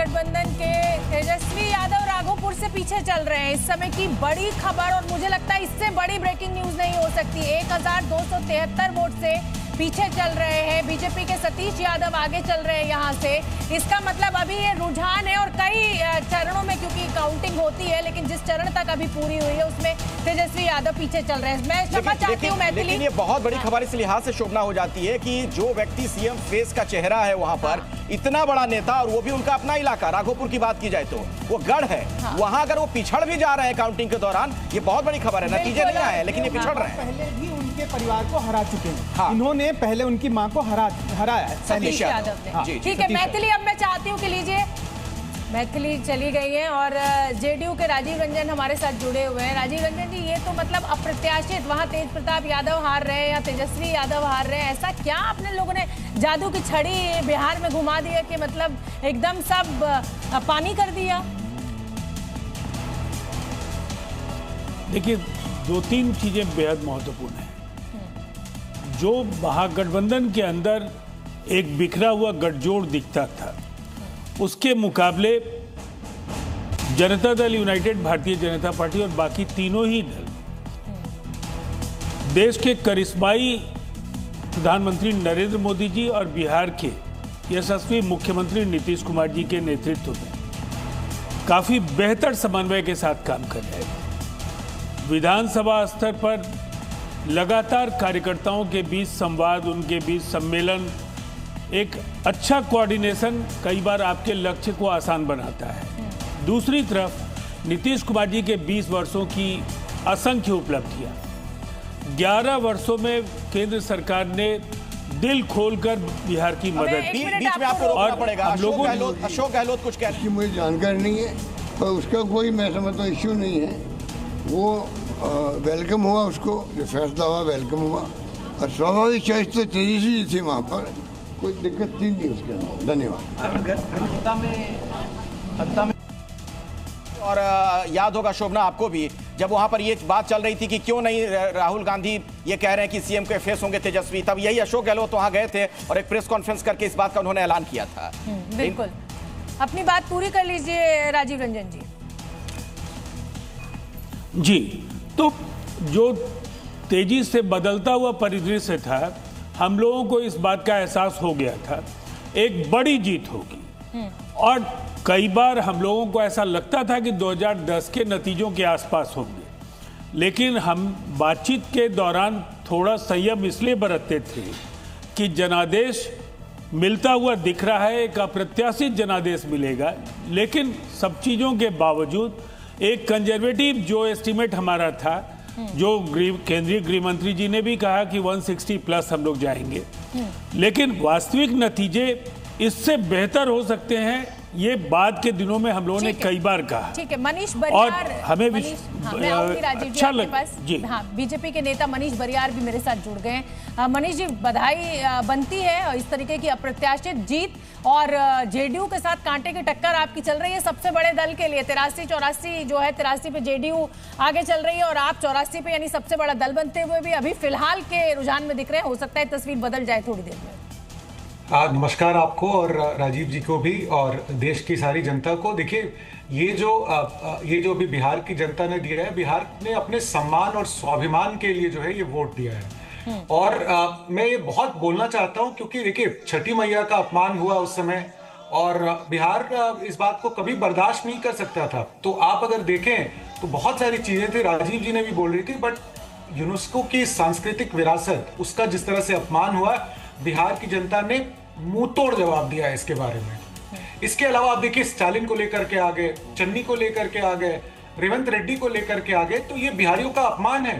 महागठबंधन के तेजस्वी यादव राघोपुर से पीछे चल रहे हैं। इस समय की बड़ी खबर, और मुझे लगता है इससे बड़ी ब्रेकिंग न्यूज नहीं हो सकती। 1273 वोट से पीछे चल रहे हैं। बीजेपी के सतीश यादव आगे चल रहे हैं यहां से। इसका मतलब अभी ये रुझान है, और कई चरणों में क्योंकि काउंटिंग होती है, लेकिन जिस चरण तक अभी पूरी हुई है उसमें तेजस्वी यादव पीछे चल रहे हैं। मैं क्षमा चाहती हूँ मैथिली, लेकिन ये बहुत बड़ी खबर इस लिहाज से शोभना हो जाती है कि जो व्यक्ति सीएम फेस का चेहरा है वहां पर, इतना बड़ा नेता, और वो भी उनका अपना इलाका राघोपुर की बात की जाए तो वो गढ़ है, वहां अगर वो पिछड़ भी जा रहे हैं काउंटिंग के दौरान, ये बहुत बड़ी खबर है। नतीजे नहीं आए लेकिन ये पिछड़ रहे हैं। पहले भी उनके परिवार को हरा चुके हैं। इन्होंने पहले उनकी मां को हराया है सतीश यादव ने। ठीक है मैथिली, अब मैं चाहती हूँ कि लीजिए, मैथिली चली गई है और जेडीयू के राजीव रंजन हमारे साथ जुड़े हुए हैं। राजीव रंजन जी, ये तो मतलब अप्रत्याशित, वहां तेज प्रताप यादव हार रहे हैं या तेजस्वी यादव हार रहे हैं, ऐसा क्या अपने लोगों ने जादू की छड़ी बिहार में घुमा दिया कि मतलब एकदम सब पानी कर दिया? देखिए, दो तीन चीजें बेहद महत्वपूर्ण हैं। जो महागठबंधन के अंदर एक बिखरा हुआ गठजोड़ दिखता था, उसके मुकाबले जनता दल यूनाइटेड, भारतीय जनता पार्टी और बाकी तीनों ही दल देश के करिश्माई प्रधानमंत्री नरेंद्र मोदी जी और बिहार के यशस्वी मुख्यमंत्री नीतीश कुमार जी के नेतृत्व में काफी बेहतर समन्वय के साथ काम कर रहे हैं। विधानसभा स्तर पर लगातार कार्यकर्ताओं के बीच संवाद, उनके बीच सम्मेलन, एक अच्छा कोऑर्डिनेशन कई बार आपके लक्ष्य को आसान बनाता है। दूसरी तरफ नीतीश कुमार जी के 20 वर्षों की असंख्य उपलब्धियां, 11 वर्षों में केंद्र सरकार ने दिल खोलकर बिहार की मदद की। बीच में आपको रोकना पड़ेगा। अशोक गहलोत कुछ कह रहे हैं। मुझे जानकारी नहीं है, पर उसका कोई मैं समझता हूँ इश्यू नहीं है। वो वेलकम हुआ, उसको जो फैसला हुआ वेलकम हुआ, और स्वाभाविक चॉइस तो तेजस्वी थी, वहाँ पर कोई दिक्कत नहीं उसके अंदर। धन्यवाद। और याद होगा शोभना आपको भी, जब वहां पर ये बात चल रही थी कि क्यों नहीं राहुल गांधी ये कह रहे हैं कि सीएम के फेस होंगे तेजस्वी, तब यही अशोक गहलोत वहां गए थे और एक प्रेस कॉन्फ्रेंस करके इस बात का उन्होंने ऐलान किया था। बिल्कुल, अपनी बात पूरी कर लीजिए राजीव रंजन जी। जी, तो जो तेजी से बदलता हुआ परिदृश्य था, हम लोगों को इस बात का एहसास हो गया था एक बड़ी जीत होगी। और कई बार हम लोगों को ऐसा लगता था कि 2010 के नतीजों के आसपास होंगे, लेकिन हम बातचीत के दौरान थोड़ा संयम इसलिए बरतते थे कि जनादेश मिलता हुआ दिख रहा है, एक अप्रत्याशित जनादेश मिलेगा। लेकिन सब चीज़ों के बावजूद एक कंजर्वेटिव जो एस्टीमेट हमारा था, जो केंद्रीय गृह मंत्री जी ने भी कहा कि 160 प्लस हम लोग जाएंगे, लेकिन वास्तविक नतीजे इससे बेहतर हो सकते हैं, ये बाद के दिनों में हम लोगों ने कई बार कहा। ठीक है, मनीष बरियार, और हमें अच्छा जी, हाँ, बीजेपी के नेता मनीष बरियार भी मेरे साथ जुड़ गए हैं। मनीष जी, बधाई बनती है इस तरीके की अप्रत्याशित जीत, और जेडीयू के साथ कांटे की टक्कर आपकी चल रही है सबसे बड़े दल के लिए। 83-84 जो है, 83 पे जेडीयू आगे चल रही है और आप 84 पे, यानी सबसे बड़ा दल बनते हुए भी अभी फिलहाल के रुझान में दिख रहे हैं। हो सकता है तस्वीर बदल जाए थोड़ी देर में। नमस्कार आपको और राजीव जी को भी और देश की सारी जनता को। देखिए, ये जो अभी बिहार की जनता ने दिया है, बिहार ने अपने सम्मान और स्वाभिमान के लिए जो है ये वोट दिया है। और मैं ये बहुत बोलना चाहता हूँ, क्योंकि देखिए, छठी मैया का अपमान हुआ उस समय, और बिहार इस बात को कभी बर्दाश्त नहीं कर सकता था। तो आप अगर देखें तो बहुत सारी चीजें थी, राजीव जी ने भी बोल रही थी, बट यूनेस्को की सांस्कृतिक विरासत, उसका जिस तरह से अपमान हुआ, बिहार की जनता ने मुंह तोड़ जवाब दिया है इसके बारे में। इसके अलावा आप देखिए, स्टालिन को लेकर के आ गए, चन्नी को लेकर के आ गए, रेवंत रेड्डी को लेकर के आ गए, तो ये बिहारियों का अपमान है।